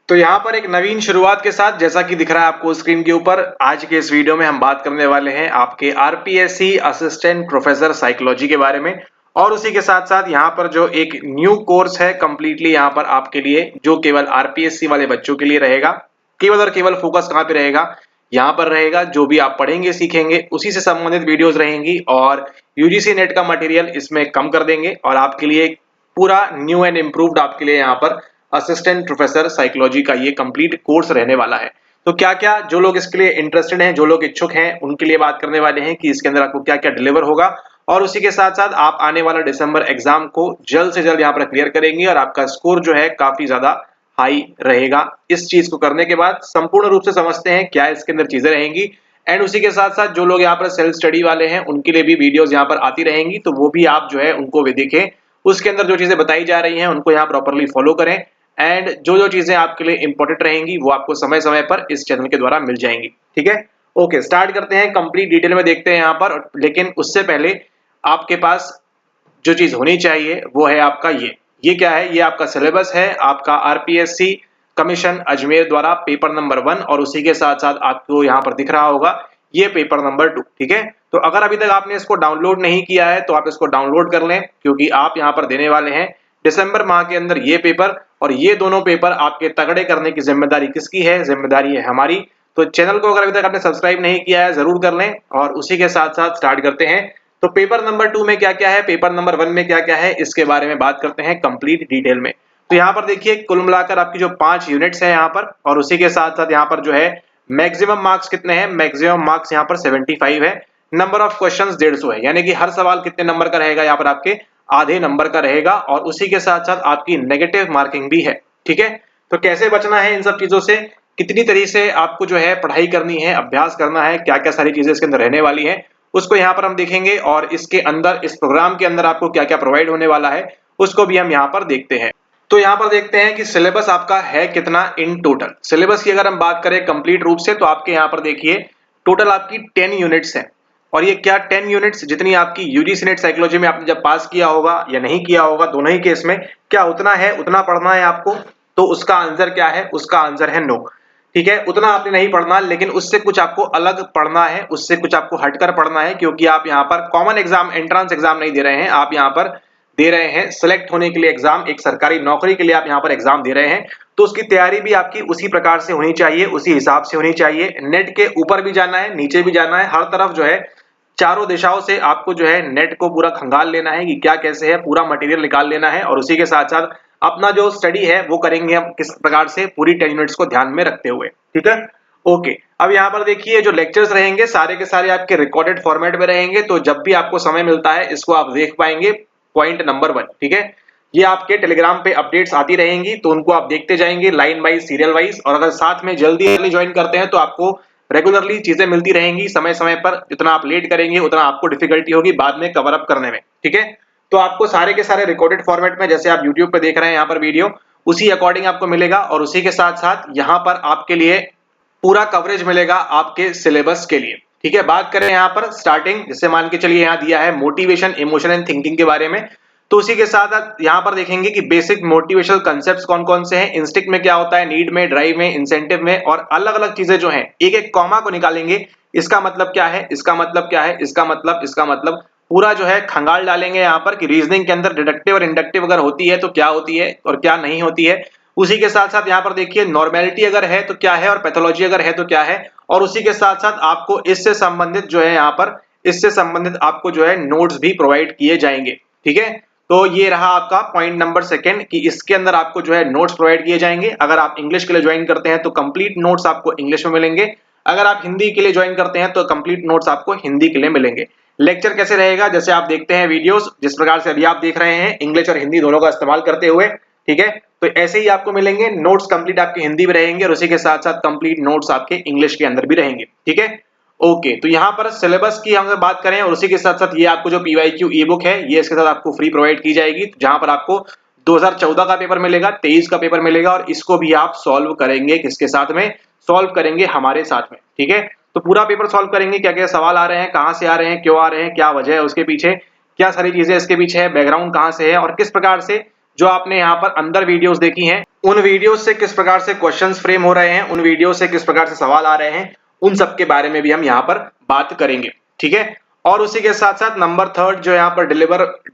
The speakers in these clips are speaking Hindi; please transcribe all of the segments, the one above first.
तो यहाँ पर एक नवीन शुरुआत के साथ जैसा कि दिख रहा है आपको स्क्रीन के ऊपर, आज के इस वीडियो में हम बात करने वाले हैं आपके आरपीएससी असिस्टेंट प्रोफेसर साइकोलॉजी के बारे में। और उसी के साथ साथ यहाँ पर जो एक न्यू कोर्स है कंप्लीटली यहाँ पर आपके लिए, जो केवल आरपीएससी वाले बच्चों के लिए रहेगा। केवल और केवल फोकस कहाँ पे रहेगा, यहाँ पर रहेगा। जो भी आप पढ़ेंगे सीखेंगे उसी से संबंधित वीडियोस रहेंगी और यूजीसी नेट का मटेरियल इसमें कम कर देंगे और आपके लिए पूरा न्यू एंड इम्प्रूव्ड आपके लिए यहाँ पर असिस्टेंट प्रोफेसर साइकोलॉजी का ये कंप्लीट कोर्स रहने वाला है। तो क्या क्या जो लोग इसके लिए इंटरेस्टेड हैं, जो लोग इच्छुक हैं, उनके लिए बात करने वाले हैं कि इसके अंदर आपको क्या क्या डिलीवर होगा। और उसी के साथ साथ आप आने वाला दिसंबर एग्जाम को जल्द से जल्द यहाँ पर क्लियर करेंगे और आपका स्कोर जो है काफी ज्यादा हाई रहेगा। इस चीज को करने के बाद संपूर्ण रूप से समझते हैं क्या इसके अंदर चीजें रहेंगी। एंड उसी के साथ साथ जो लोग यहाँ पर सेल्फ स्टडी वाले हैं उनके लिए भी वीडियोस यहाँ पर आती रहेंगी, तो वो भी आप जो है उनको भी देखें। उसके अंदर जो चीजें बताई जा रही हैं उनको यहाँ प्रॉपरली फॉलो करें। एंड जो जो चीजें आपके लिए इंपॉर्टेंट रहेंगी वो आपको समय समय पर इस चैनल के द्वारा मिल जाएंगी। ठीक है, ओके, स्टार्ट करते हैं, कंप्लीट डिटेल में देखते हैं यहाँ पर। लेकिन उससे पहले आपके पास जो चीज होनी चाहिए वो है आपका ये क्या है, ये आपका सिलेबस है, आपका आरपीएससी कमीशन अजमेर द्वारा पेपर नंबर 1 और उसी के साथ साथ आपको यहाँ पर दिख रहा होगा ये पेपर नंबर 2। ठीक है, तो अगर अभी तक आपने इसको डाउनलोड नहीं किया है तो आप इसको डाउनलोड कर लें, क्योंकि आप यहाँ पर देने वाले हैं दिसंबर माह के अंदर ये पेपर। और ये दोनों पेपर आपके तगड़े करने की जिम्मेदारी किसकी है? जिम्मेदारी है हमारी। तो चैनल को अगर अभी तक आपने सब्सक्राइब नहीं किया है जरूर कर लें और उसी के साथ साथ स्टार्ट करते हैं। तो पेपर नंबर 2 में क्या क्या है, पेपर नंबर 1 में क्या क्या है, इसके बारे में बात करते हैं कंप्लीट डिटेल में। तो यहाँ पर देखिए कुल मिलाकर आपकी जो 5 यूनिट्स हैं यहाँ पर, और उसी के साथ साथ यहाँ पर जो है मैक्सिमम मार्क्स कितने हैं, मैक्सिमम मार्क्स यहाँ पर 75 है। नंबर ऑफ क्वेश्चंस 150 है, यानी कि हर सवाल कितने नंबर का रहेगा, यहाँ पर आपके आधे नंबर का रहेगा। और उसी के साथ साथ आपकी नेगेटिव मार्किंग भी है। ठीक है, तो कैसे बचना है इन सब चीजों से, कितनी तरीके से आपको जो है पढ़ाई करनी है, अभ्यास करना है, क्या क्या सारी चीजें इसके अंदर रहने वाली है, उसको यहाँ पर हम देखेंगे। और इसके अंदर इस प्रोग्राम के अंदर आपको क्या क्या प्रोवाइड होने वाला है उसको भी हम यहाँ पर देखते हैं। तो यहाँ पर देखते हैं कि सिलेबस आपका है कितना इन टोटल। सिलेबस की अगर हम बात करें कंप्लीट रूप से तो आपके यहाँ पर देखिए टोटल आपकी 10 यूनिट्स हैं। और ये क्या 10 यूनिट्स, जितनी आपकी यूजीसी नेट साइकोलॉजी में आपने जब पास किया होगा या नहीं किया होगा, दोनों ही केस में क्या उतना है, उतना पढ़ना है आपको। तो उसका आंसर क्या है, उसका आंसर है नो। ठीक है, उतना आपने नहीं पढ़ना, लेकिन उससे कुछ आपको अलग पढ़ना है, उससे कुछ आपको हटकर पढ़ना है, क्योंकि आप यहाँ पर कॉमन एग्जाम, एंट्रेंस एग्जाम नहीं दे रहे हैं, आप यहाँ पर दे रहे हैं सिलेक्ट होने के लिए एग्जाम, एक सरकारी नौकरी के लिए आप यहाँ पर एग्जाम दे रहे हैं। तो उसकी तैयारी भी आपकी उसी प्रकार से होनी चाहिए, उसी हिसाब से होनी चाहिए। नेट के ऊपर भी जाना है, नीचे भी जाना है, हर तरफ जो है चारों दिशाओं से आपको जो है नेट को पूरा खंगाल लेना है कि क्या कैसे है, पूरा मटेरियल निकाल लेना है। और उसी के साथ साथ अपना जो स्टडी है वो करेंगे हम किस प्रकार से, पूरी 10 यूनिट्स को ध्यान में रखते हुए। ठीक है, ओके। अब यहाँ पर देखिए जो लेक्चर्स रहेंगे सारे के सारे आपके रिकॉर्डेड फॉर्मेट में रहेंगे, तो जब भी आपको समय मिलता है इसको आप देख पाएंगे। पॉइंट नंबर 1, ठीक है, ये आपके टेलीग्राम पे अपडेट्स आती रहेंगी, तो उनको आप देखते जाएंगे लाइन वाइज, सीरियल वाइज। और अगर साथ में जल्दी ज्वाइन करते हैं तो आपको रेगुलरली चीजें मिलती रहेंगी समय समय पर। जितना आप लेट करेंगे उतना आपको डिफिकल्टी होगी बाद में कवर अप करने में। ठीक है, तो आपको सारे के सारे रिकॉर्डेड फॉर्मेट में, जैसे आप यूट्यूब पे देख रहे हैं यहाँ पर वीडियो, उसी अकॉर्डिंग आपको मिलेगा। और उसी के साथ साथ यहाँ पर आपके लिए पूरा कवरेज मिलेगा आपके सिलेबस के लिए। ठीक है, बात करें यहाँ पर स्टार्टिंग, जैसे मान के चलिए यहाँ दिया है मोटिवेशन, इमोशन एंड थिंकिंग के बारे में। तो उसी के साथ यहाँ पर देखेंगे कि बेसिक मोटिवेशनल कांसेप्ट्स कौन कौन से हैं, इंस्टिंक्ट में क्या होता है, नीड में, ड्राइव में, इंसेंटिव में, और अलग अलग चीजें जो हैं एक एक कॉमा को निकालेंगे, इसका मतलब क्या है, इसका मतलब क्या है, इसका मतलब पूरा जो है खंगाल डालेंगे यहाँ पर कि रीजनिंग के अंदर डिडक्टिव और इंडक्टिव अगर होती है तो क्या होती है और क्या नहीं होती है। उसी के साथ साथ यहाँ पर देखिए नॉर्मेलिटी अगर है तो क्या है और पैथोलॉजी अगर है तो क्या है। और उसी के साथ साथ आपको इससे संबंधित जो है यहाँ पर, इससे संबंधित आपको जो है नोट्स भी प्रोवाइड किए जाएंगे। ठीक है, तो ये रहा आपका पॉइंट नंबर 2 कि इसके अंदर आपको जो है नोट्स प्रोवाइड किए जाएंगे। अगर आप इंग्लिश के लिए ज्वाइन करते हैं तो कंप्लीट नोट्स आपको इंग्लिश में मिलेंगे, अगर आप हिंदी के लिए ज्वाइन करते हैं तो कंप्लीट नोट्स आपको हिंदी के लिए मिलेंगे। लेक्चर कैसे रहेगा, जैसे आप देखते हैं वीडियोस जिस प्रकार से अभी आप देख रहे हैं, इंग्लिश और हिंदी दोनों का इस्तेमाल करते हुए। ठीक है, तो ऐसे ही आपको मिलेंगे नोट्स, कंप्लीट आपके हिंदी में रहेंगे और उसी के साथ साथ कंप्लीट नोट्स आपके इंग्लिश के अंदर भी रहेंगे। ठीक है, ओके। तो यहाँ पर सिलेबस की हम बात करें और उसी के साथ साथ ये आपको जो पीवाईक्यू ई बुक है ये इसके साथ आपको फ्री प्रोवाइड की जाएगी, जहां पर आपको 2014 का पेपर मिलेगा, 23 का पेपर मिलेगा, और इसको भी आप सॉल्व करेंगे किसके साथ में, सॉल्व करेंगे हमारे साथ में। ठीक है, तो पूरा पेपर सॉल्व करेंगे, क्या क्या सवाल आ रहे हैं, कहां से आ रहे हैं, क्यों आ रहे हैं, क्या वजह है उसके पीछे, क्या सारी चीजें इसके पीछे है, बैकग्राउंड कहां से है और किस प्रकार से जो आपने यहाँ पर अंदर वीडियोस देखी हैं, उन वीडियोस से किस प्रकार से क्वेश्चंस फ्रेम हो रहे हैं, उन वीडियो से किस प्रकार से सवाल आ रहे हैं, उन सब के बारे में भी हम यहाँ पर बात करेंगे। ठीक है, और उसी के साथ साथ नंबर थर्ड जो यहाँ पर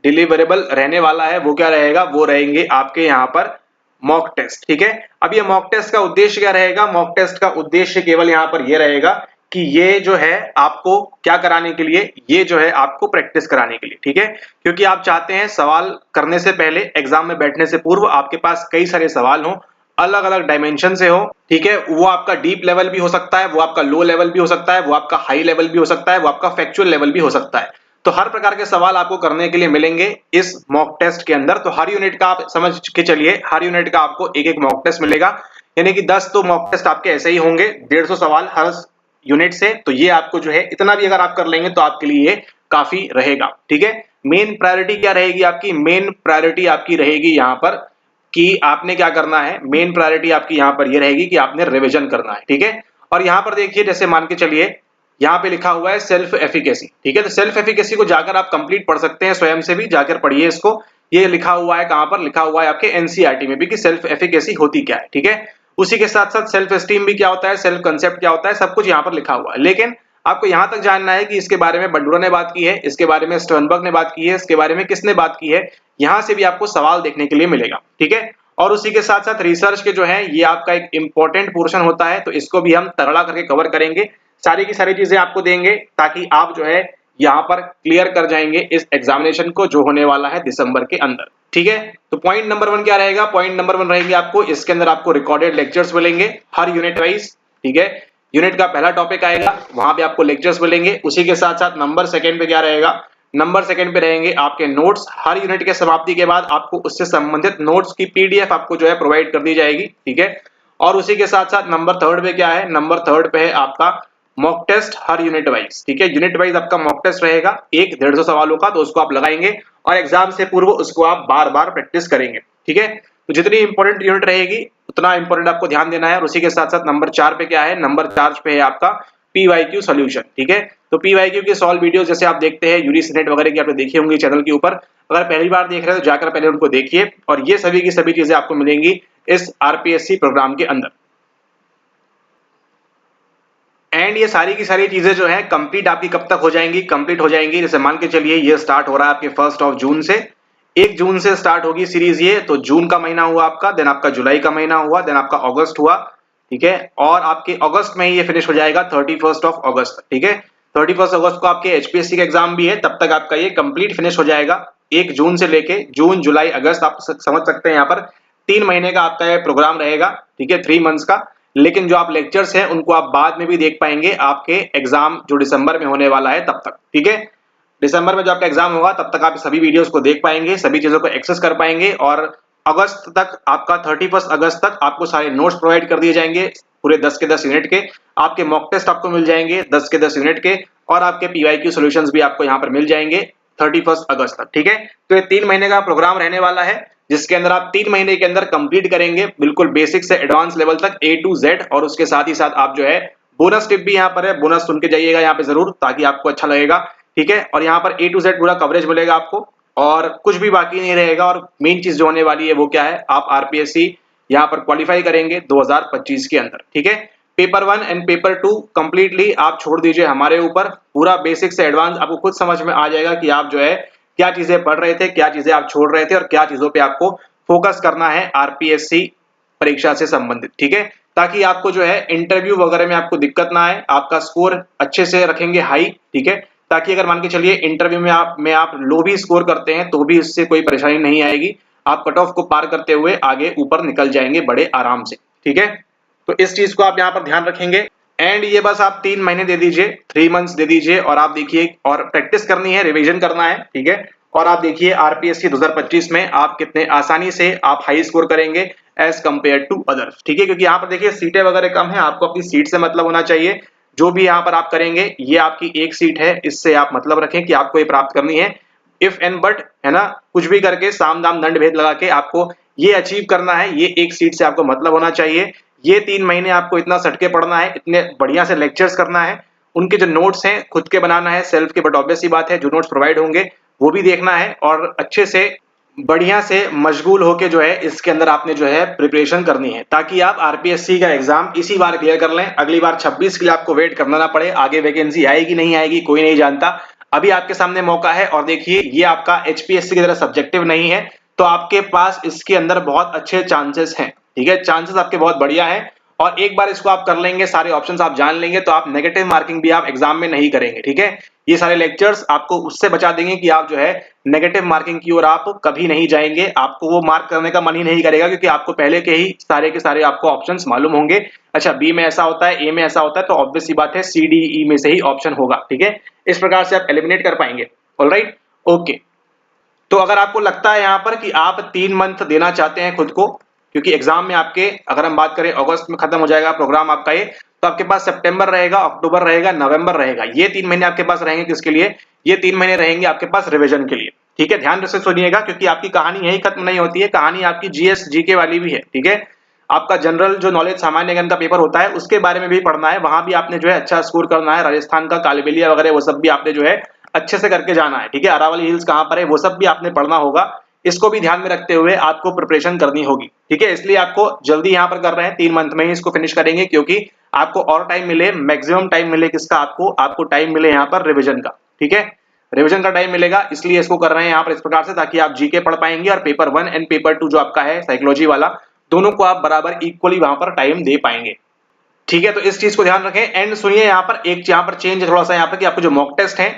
डिलीवरेबल रहने वाला है वो क्या रहेगा, वो रहेंगे आपके यहाँ पर मॉक टेस्ट। ठीक है, अब ये मॉक टेस्ट का उद्देश्य क्या रहेगा, मॉक टेस्ट का उद्देश्य केवल यहाँ पर ये रहेगा कि ये जो है आपको क्या कराने के लिए, ये जो है आपको प्रैक्टिस कराने के लिए। ठीक है, क्योंकि आप चाहते हैं सवाल करने से पहले, एग्जाम में बैठने से पूर्व आपके पास कई सारे सवाल हों, अलग अलग डायमेंशन से हो। ठीक है, वो आपका डीप लेवल भी हो सकता है, वो आपका लो लेवल भी हो सकता है, वो आपका हाई लेवल भी हो सकता है, वो आपका फैक्चुअल लेवल भी हो सकता है। तो हर प्रकार के सवाल आपको करने के लिए मिलेंगे इस मॉक टेस्ट के अंदर। तो हर यूनिट का आप समझ के चलिए, हर यूनिट का आपको एक एक मॉक टेस्ट मिलेगा, यानी कि 10 तो मॉक टेस्ट आपके ऐसे ही होंगे, 150 सवाल हर यूनिट से। तो ये आपको जो है इतना भी अगर आप कर लेंगे तो आपके लिए ये काफी रहेगा। ठीक है, मेन प्रायोरिटी क्या रहेगी आपकी, मेन प्रायोरिटी आपकी रहेगी यहाँ पर कि आपने क्या करना है, मेन प्रायोरिटी आपकी यहाँ पर ये रहेगी कि आपने रिवीजन करना है। ठीक है, और यहाँ पर देखिए, जैसे मान के चलिए यहाँ पे लिखा हुआ है सेल्फ एफिकेसी। ठीक है, तो सेल्फ एफिकेसी को जाकर आप कंप्लीट पढ़ सकते हैं, स्वयं से भी जाकर पढ़िए इसको। ये लिखा हुआ है कहां पर, लिखा हुआ है आपके एनसीईआरटी में भी कि सेल्फ एफिकेसी होती क्या है। ठीक है, उसी के साथ साथ सेल्फ एस्टीम भी क्या होता है, सेल्फ कंसेप्ट क्या होता है, सब कुछ यहाँ पर लिखा हुआ है। लेकिन आपको यहां तक जानना है कि इसके बारे में बंडूरा ने बात की है, इसके बारे में स्टर्नबर्ग ने बात की है, इसके बारे में किसने बात की है, यहां से भी आपको सवाल देखने के लिए मिलेगा। ठीक है, और उसी के साथ साथ रिसर्च के जो है ये आपका एक इंपॉर्टेंट पोर्शन होता है, तो इसको भी हम तगड़ा करके कवर करेंगे, सारी की सारी चीजें आपको देंगे ताकि आप जो है यहाँ पर क्लियर कर जाएंगे इस एग्जामिनेशन को जो होने वाला है दिसंबर के अंदर। ठीक है, तो पॉइंट नंबर 1 क्या रहेगा, पॉइंट नंबर 1 रहेगी आपको इसके अंदर आपको रिकॉर्डेड लेक्चर्स मिलेंगे हर यूनिट वाइज। ठीक है, यूनिट का पहला टॉपिक आएगा, वहां पे आपको लेक्चर्स मिलेंगे। उसी के साथ साथ नंबर सेकंड पे क्या रहेगा, नंबर सेकंड पे रहेंगे आपके नोट्स। हर यूनिट के समाप्ति के बाद आपको उससे संबंधित नोट्स की पीडीएफ आपको जो है प्रोवाइड कर दी जाएगी। ठीक है, और उसी के साथ साथ नंबर थर्ड पे क्या है, नंबर थर्ड पे है आपका मॉक टेस्ट हर यूनिट वाइज। ठीक है, यूनिट वाइज आपका मॉक टेस्ट रहेगा 150 सवालों का, तो उसको आप लगाएंगे और एग्जाम से पूर्व उसको आप बार बार प्रैक्टिस करेंगे। ठीक है, तो जितनी इंपॉर्टेंट यूनिट रहेगी उतना इंपॉर्टेंट आपको ध्यान देना है। और उसी के साथ साथ नंबर 4 पे क्या है, नंबर 4 पे है आपका पीवाईक्यू सॉल्यूशन। ठीक है, तो पीवाईक्यू के सॉल्व वीडियो जैसे आप देखते हैं यूनिसेट नेट वगैरह की आपने देखी होंगी चैनल के ऊपर, अगर पहली बार देख रहे हैं तो जाकर पहले उनको देखिए, और ये सभी की सभी चीजें आपको मिलेंगी इस आरपीएससी प्रोग्राम के अंदर। एंड ये सारी की सारी चीजें जो है कंप्लीट आपकी कब तक हो जाएंगी, कंप्लीट हो जाएंगी, जैसे मान के चलिए ये स्टार्ट हो रहा है आपके 1 जून से, 1 जून से स्टार्ट होगी सीरीज ये, तो जून का महीना हुआ आपका, देन आपका जुलाई का महीना हुआ, देन आपका अगस्त हुआ। ठीक है, और आपके अगस्त में ही ये फिनिश हो जाएगा 31 अगस्त। ठीक है, 31 अगस्त को आपके एचपीएससी का एग्जाम भी है, तब तक आपका ये कंप्लीट फिनिश हो जाएगा। 1 जून से लेके जून जुलाई अगस्त, आप समझ सकते हैं यहाँ पर 3 महीने का आपका प्रोग्राम रहेगा। ठीक है, 3 मंथ्स का। लेकिन जो आप लेक्चर्स हैं उनको आप बाद में भी देख पाएंगे, आपके एग्जाम जो दिसंबर में होने वाला है तब तक। ठीक है, दिसंबर में जो आपका एग्जाम होगा तब तक आप सभी वीडियोस को देख पाएंगे, सभी चीजों को एक्सेस कर पाएंगे, और अगस्त तक आपका 31 अगस्त तक आपको सारे नोट्स प्रोवाइड कर दिए जाएंगे पूरे 10 के 10 यूनिट के, आपके मॉक टेस्ट आपको मिल जाएंगे 10 के 10 यूनिट के, और आपके पीवाईक्यू सॉल्यूशंस भी आपको यहाँ पर मिल जाएंगे 31 अगस्त तक। ठीक है, तो ये 3 महीने का प्रोग्राम रहने वाला है, जिसके अंदर आप 3 महीने के अंदर कंप्लीट करेंगे बिल्कुल बेसिक से एडवांस लेवल तक A to Z, और उसके साथ ही साथ आप जो है बोनस टिप भी यहाँ पर है, बोनस सुन के जाइएगा यहाँ पे जरूर, ताकि आपको अच्छा लगेगा। ठीक है, और यहाँ पर A to Z पूरा कवरेज मिलेगा आपको, और कुछ भी बाकी नहीं रहेगा। और मेन चीज जो होने वाली है वो क्या है, आप आरपीएससी यहाँ पर क्वालिफाई करेंगे 2025 के अंदर। ठीक है, पेपर 1 एंड पेपर 2 कंप्लीटली आप छोड़ दीजिए हमारे ऊपर, पूरा बेसिक से एडवांस आपको खुद समझ में आ जाएगा कि आप जो है क्या चीजें पढ़ रहे थे, क्या चीजें आप छोड़ रहे थे, और क्या चीजों पे आपको फोकस करना है आरपीएससी परीक्षा से संबंधित। ठीक है, ताकि आपको जो है इंटरव्यू वगैरह में आपको दिक्कत ना आए, आपका स्कोर अच्छे से रखेंगे हाई। ठीक है, ताकि अगर मान के चलिए इंटरव्यू में आप लो भी स्कोर करते हैं तो भी इससे कोई परेशानी नहीं आएगी, आप कट ऑफ को पार करते हुए आगे ऊपर निकल जाएंगे बड़े आराम से। ठीक है, तो इस चीज को आप यहाँ पर ध्यान रखेंगे। एंड ये बस आप 3 महीने दे दीजिए, 3 मंथ्स दे दीजिए, और आप देखिए, और प्रैक्टिस करनी है, रिवीजन करना है। ठीक है, और आप देखिए आरपीएससी 2025 में आप कितने आसानी से आप हाई स्कोर करेंगे एज कंपेयर टू अदर्स। ठीक है, क्योंकि यहाँ पर देखिए सीटें वगैरह कम है, आपको अपनी सीट से मतलब होना चाहिए। जो भी यहाँ पर आप करेंगे, ये आपकी एक सीट है, इससे आप मतलब रखें कि आपको ये प्राप्त करनी है। इफ एंड बट है ना, कुछ भी करके साम दाम दंड भेद लगा के आपको ये अचीव करना है, ये एक सीट से आपको मतलब होना चाहिए। ये 3 महीने आपको इतना सटके पढ़ना है, इतने बढ़िया से लेक्चर्स करना है, उनके जो नोट्स हैं खुद के बनाना है सेल्फ के, बट ऑब्वियस सी बात है जो नोट्स प्रोवाइड होंगे वो भी देखना है, और अच्छे से बढ़िया से मशगूल होके जो है इसके अंदर आपने जो है प्रिपरेशन करनी है, ताकि आप आरपीएससी का एग्जाम इसी बार क्लियर कर लें, अगली बार 26 के लिए आपको वेट करना ना पड़े। आगे वैकेंसी आएगी नहीं आएगी कोई नहीं जानता, अभी आपके सामने मौका है। और देखिए ये आपका एचपीएससी की तरह सब्जेक्टिव नहीं है, तो आपके पास इसके अंदर बहुत अच्छे चांसेस हैं। ठीक है, चांसेस आपके बहुत बढ़िया है, और एक बार इसको आप कर लेंगे, सारे ऑप्शंस आप जान लेंगे, तो आप नेगेटिव मार्किंग भी आप एग्जाम में नहीं करेंगे। ठीक है, ये सारे लेक्चर्स आपको उससे बचा देंगे कि आप जो है नेगेटिव मार्किंग की ओर आप कभी नहीं जाएंगे, आपको वो मार्क करने का मन ही नहीं करेगा, क्योंकि आपको पहले के ही सारे के सारे आपको ऑप्शंस मालूम होंगे। अच्छा, बी में ऐसा होता है, ए में ऐसा होता है, तो ऑब्वियस सी बात है सी डी ई में से ही ऑप्शन होगा। ठीक है, इस प्रकार से आप एलिमिनेट कर पाएंगे। Alright, okay. तो अगर आपको लगता है यहाँ पर कि आप 3 मंथ देना चाहते हैं खुद को, क्योंकि एग्जाम में आपके, अगर हम बात करें अगस्त में खत्म हो जाएगा प्रोग्राम आपका ये, तो आपके पास सितंबर रहेगा, अक्टूबर रहेगा, नवंबर रहेगा, ये 3 महीने आपके पास रहेंगे। किसके लिए? ये 3 महीने रहेंगे आपके पास रिवीजन के लिए। ठीक है, ध्यान से सुनिएगा, क्योंकि आपकी कहानी यही खत्म नहीं होती है, कहानी आपकी जीएस जीके वाली भी है। ठीक है, आपका जनरल जो नॉलेज सामान्य ज्ञान का पेपर होता है उसके बारे में भी पढ़ना है, वहां भी आपने जो है अच्छा स्कोर करना है। राजस्थान का कालबेलिया वगैरह वो सब भी आपने जो है अच्छे से करके जाना है। ठीक है, अरावली हिल्स कहां पर है वो सब भी आपने पढ़ना होगा, इसको भी ध्यान में रखते हुए आपको प्रिपरेशन करनी होगी। ठीक है, इसलिए आपको जल्दी यहां पर कर रहे हैं, 3 मंथ में ही इसको फिनिश करेंगे, क्योंकि आपको और टाइम मिले, मैक्सिमम टाइम मिले किसका? आपको टाइम मिले यहाँ पर रिविजन का। ठीक है, रिविजन का टाइम मिलेगा, इसलिए इसको कर रहे हैं यहाँ पर इस प्रकार से, ताकि आप जीके पढ़ पाएंगे और पेपर 1 एंड पेपर 2 जो आपका है साइकोलॉजी वाला, दोनों को आप बराबर इक्वली वहां पर टाइम दे पाएंगे। ठीक है, तो इस चीज को ध्यान रखें। एंड सुनिए, यहाँ पर एक यहाँ पर चेंज है थोड़ा सा यहाँ पर, कि आपको जो मॉक टेस्ट है,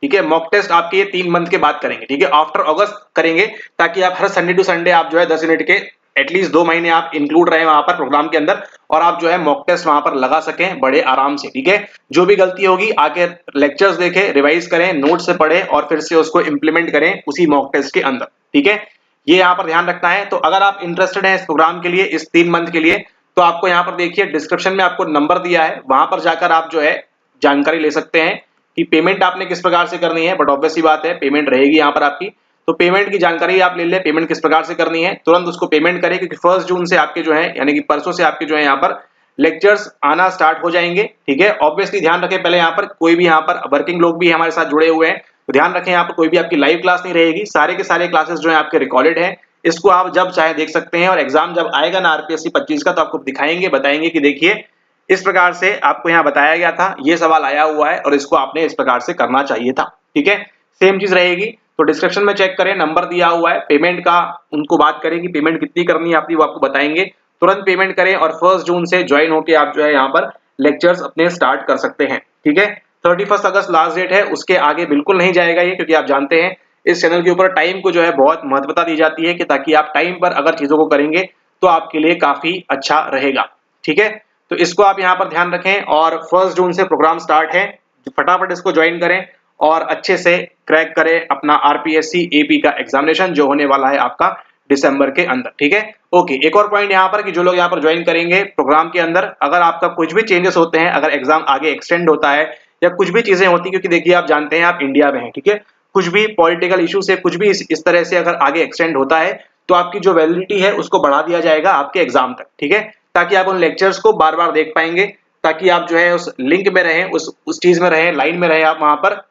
ठीक है, मॉक टेस्ट आपके ये 3 मंथ के बाद करेंगे। ठीक है, आफ्टर अगस्त करेंगे, ताकि आप हर संडे टू संडे आप जो है 10 यूनिट के एटलीस्ट 2 महीने आप इंक्लूड रहे वहां पर प्रोग्राम के अंदर, और आप जो है मॉक टेस्ट वहां पर लगा सकें बड़े आराम से। ठीक है, जो भी गलती होगी आके लेक्चर्स देखें, रिवाइज करें, नोट से पढ़ें और फिर से उसको इंप्लीमेंट करें उसी मॉक टेस्ट के अंदर। ठीक है, ये यहाँ पर ध्यान रखना है। तो अगर आप इंटरेस्टेड हैं इस प्रोग्राम के लिए, इस 3 मंथ के लिए, तो आपको यहाँ पर देखिए डिस्क्रिप्शन में आपको नंबर दिया है, वहां पर जाकर आप जो है जानकारी ले सकते हैं कि पेमेंट आपने किस प्रकार से करनी है। बट ऑब्वियस सी बात है पेमेंट रहेगी यहाँ पर आपकी, तो पेमेंट की जानकारी आप ले ले, पेमेंट किस प्रकार से करनी है, तुरंत उसको पेमेंट करें, क्योंकि 1 जून से आपके जो है, यानी कि परसों से आपके जो है यहाँ पर लेक्चर्स आना स्टार्ट हो जाएंगे। ठीक है, ऑब्वियसली ध्यान रखें, पहले यहाँ पर कोई भी यहाँ पर वर्किंग लोग भी हमारे साथ जुड़े हुए हैं, तो ध्यान रखें यहाँ पर कोई भी आपकी लाइव क्लास नहीं रहेगी, सारे के सारे क्लासेस जो है आपके रिकॉर्डेड है, इसको आप जब चाहे देख सकते हैं। और एग्जाम जब आएगा ना आरपीएससी 25 का, तो आपको दिखाएंगे, बताएंगे कि देखिए इस प्रकार से आपको यहाँ बताया गया था, ये सवाल आया हुआ है और इसको आपने इस प्रकार से करना चाहिए था। ठीक है, सेम चीज रहेगी, तो डिस्क्रिप्शन में चेक करें, नंबर दिया हुआ है, पेमेंट का उनको बात करें कि पेमेंट कितनी करनी है आपकी, वो आपको बताएंगे, तुरंत पेमेंट करें और 1 जून से ज्वाइन होकर आप जो है यहाँ पर लेक्चर्स अपने स्टार्ट कर सकते हैं। ठीक है, 31 अगस्त लास्ट डेट है, उसके आगे बिल्कुल नहीं जाएगा ये, क्योंकि आप जानते हैं इस चैनल के ऊपर टाइम को जो है बहुत महत्वता दी जाती है, कि ताकि आप टाइम पर अगर चीजों को करेंगे तो आपके लिए काफी अच्छा रहेगा। ठीक है, तो इसको आप यहाँ पर ध्यान रखें, और 1 जून से प्रोग्राम स्टार्ट है, फटाफट इसको ज्वाइन करें और अच्छे से क्रैक करें अपना आरपीएससी एपी का एग्जामिनेशन, जो होने वाला है आपका दिसंबर के अंदर। ठीक है, ओके। एक और पॉइंट यहाँ पर, कि जो लोग यहाँ पर ज्वाइन करेंगे प्रोग्राम के अंदर, अगर आपका कुछ भी चेंजेस होते हैं, अगर एग्जाम आगे एक्सटेंड होता है या कुछ भी चीजें होती, क्योंकि देखिए आप जानते हैं आप इंडिया में हैं, ठीक है, कुछ भी पॉलिटिकल इशू से, कुछ भी इस तरह से अगर आगे एक्सटेंड होता है, तो आपकी जो वैलिडिटी है उसको बढ़ा दिया जाएगा आपके एग्जाम तक। ठीक है, ताकि आप उन लेक्चर्स को बार बार देख पाएंगे, ताकि आप जो है उस लिंक में रहें, उस चीज में रहें, लाइन में रहें आप वहां पर।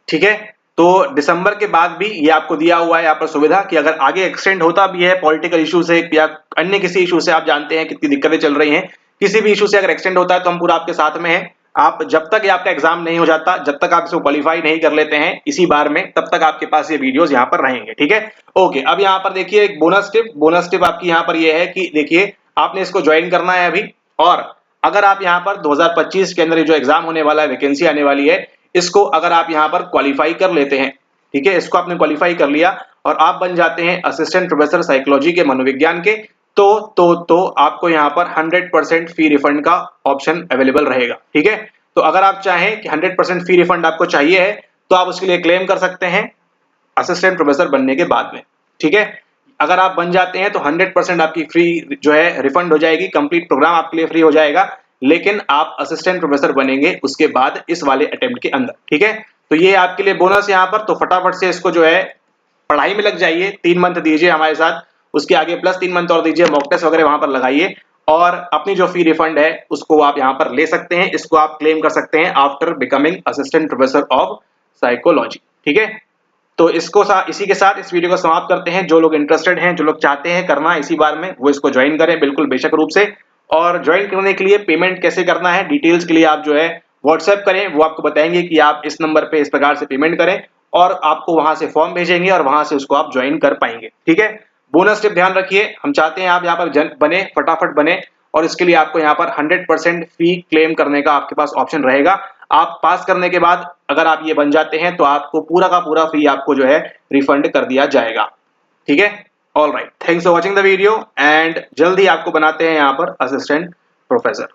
ठीक है, तो दिसंबर के बाद भी ये आपको दिया हुआ है यहाँ पर सुविधा, कि अगर आगे एक्सटेंड होता भी है पॉलिटिकल इशू से या अन्य किसी इशू से, आप जानते हैं कितनी दिक्कतें चल रही हैं, किसी भी इशू से अगर एक्सटेंड होता है तो हम पूरा आपके साथ में हैं। आप जब तक ये आपका एग्जाम नहीं हो जाता, जब तक आप इसको क्वालिफाई नहीं कर लेते हैं इसी बार में, तब तक आपके पास ये वीडियोस यहाँ पर रहेंगे। ठीक है, ओके। अब यहाँ पर देखिए एक बोनस टिप आपकी यहाँ पर ये है कि देखिए आपने इसको ज्वाइन करना है अभी, और अगर आप यहाँ पर 2025 के अंदर जो एग्जाम होने वाला है, वैकेंसी आने वाली है, इसको अगर आप यहाँ पर क्वालिफाई कर लेते हैं, ठीक है, इसको आपने क्वालिफाई कर लिया और आप बन जाते हैं असिस्टेंट प्रोफेसर साइकोलॉजी के मनोविज्ञान के, तो आपको यहाँ पर 100% फी रिफंड का ऑप्शन अवेलेबल रहेगा। ठीक है, तो अगर आप चाहें कि 100% फी रिफंड आपको चाहिए है, तो आप उसके लिए क्लेम कर सकते हैं असिस्टेंट प्रोफेसर बनने के बाद में। ठीक है, अगर आप बन जाते हैं तो 100% आपकी फ्री जो है रिफंड हो जाएगी, कंप्लीट प्रोग्राम आपके लिए फ्री हो जाएगा, लेकिन आप असिस्टेंट प्रोफेसर बनेंगे उसके बाद इस वाले अटेम्प्ट के अंदर। ठीक है, तो ये आपके लिए बोनस यहाँ पर, तो फटाफट से इसको जो है पढ़ाई में लग जाइए, 3 मंथ दीजिए हमारे साथ, उसके आगे प्लस 3 मंथ और दीजिए, मॉक टेस्ट वगैरह वहां पर लगाइए, और अपनी जो फी रिफंड है उसको आप यहाँ पर ले सकते हैं, इसको आप क्लेम कर सकते हैं after becoming assistant professor of psychology. ठीक है, तो इसी के साथ इस वीडियो को समाप्त करते हैं। जो लोग इंटरेस्टेड हैं, जो लोग चाहते हैं करना इसी बार में, वो इसको ज्वाइन करें बिल्कुल बेशक रूप से। और ज्वाइन करने के लिए पेमेंट कैसे करना है, डिटेल्स के लिए आप जो है व्हाट्सएप करें, वो आपको बताएंगे कि आप इस नंबर पे इस प्रकार से पेमेंट करें और आपको वहां से फॉर्म भेजेंगे और वहां से उसको आप ज्वाइन कर पाएंगे। ठीक है, बोनस टिप ध्यान रखिए, हम चाहते हैं आप यहाँ पर बने, फटाफट बने, और इसके लिए आपको यहाँ पर 100% फी क्लेम करने का आपके पास ऑप्शन रहेगा। आप पास करने के बाद अगर आप ये बन जाते हैं तो आपको पूरा का पूरा फी आपको जो है रिफंड कर दिया जाएगा। ठीक है, all right, thanks for watching the video and जल्द ही आपको बनाते हैं यहाँ पर असिस्टेंट प्रोफेसर।